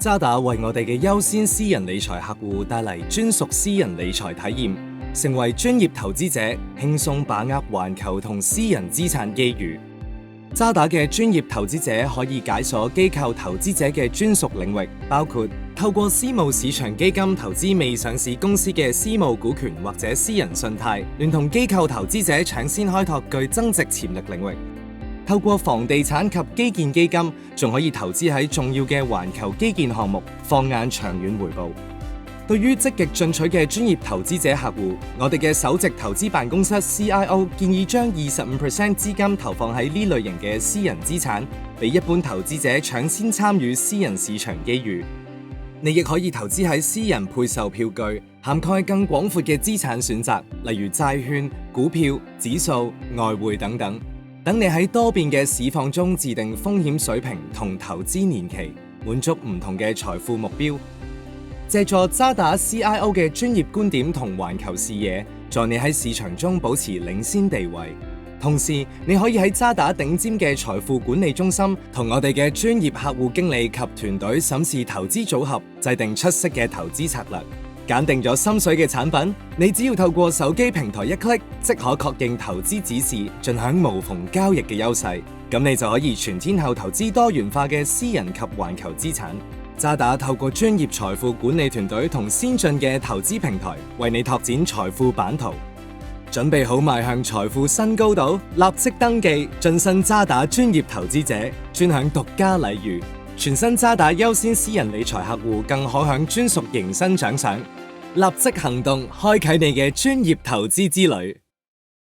渣打為我哋嘅優先私人理財客戶帶嚟專屬私人理財體驗，成為專業投資者，輕鬆把握環球同私人資產機遇。渣打嘅專業投資者可以解鎖機構投資者嘅專屬領域，包括透過私募市場基金投資未上市公司嘅私募股權或者私人信貸，聯同機構投資者搶先開拓具增值潛力領域。透過房地產及基建基金，仲可以投資喺重要嘅環球基建項目，放眼長遠回報。對於積極進取嘅專業投資者客戶，我哋嘅首席投資辦公室 CIO 建議將25% 資金投放喺呢類型嘅私人資產，俾一般投資者搶先參與私人市場機遇。你亦可以投資喺私人配售票據，涵蓋更廣闊嘅資產選擇，例如債券、股票、指數、外匯等等。等你喺多變嘅市況中自定風險水平同投資年期，滿足唔同嘅財富目標。借助渣打 CIO 嘅專業觀點同環球視野，助你喺市場中保持領先地位。同時，你可以喺渣打頂尖嘅財富管理中心，同我哋嘅專業客戶經理及團隊審視投資組合，制定出色嘅投資策略。揀定咗心水嘅產品，你只要透過手機平台一 click， 即可確認投資指示，盡享無縫交易嘅優勢。咁你就可以全天候投資多元化嘅私人及環球資產。渣打透過專業財富管理團隊同先進嘅投資平台，為你拓展財富版圖。準備好邁向財富新高度？立即登記晉身渣打專業投資者，專享獨家禮遇。全新渣打優先私人理財客戶更可享專屬迎新獎賞。立即行動，開啟你嘅專業投資之旅。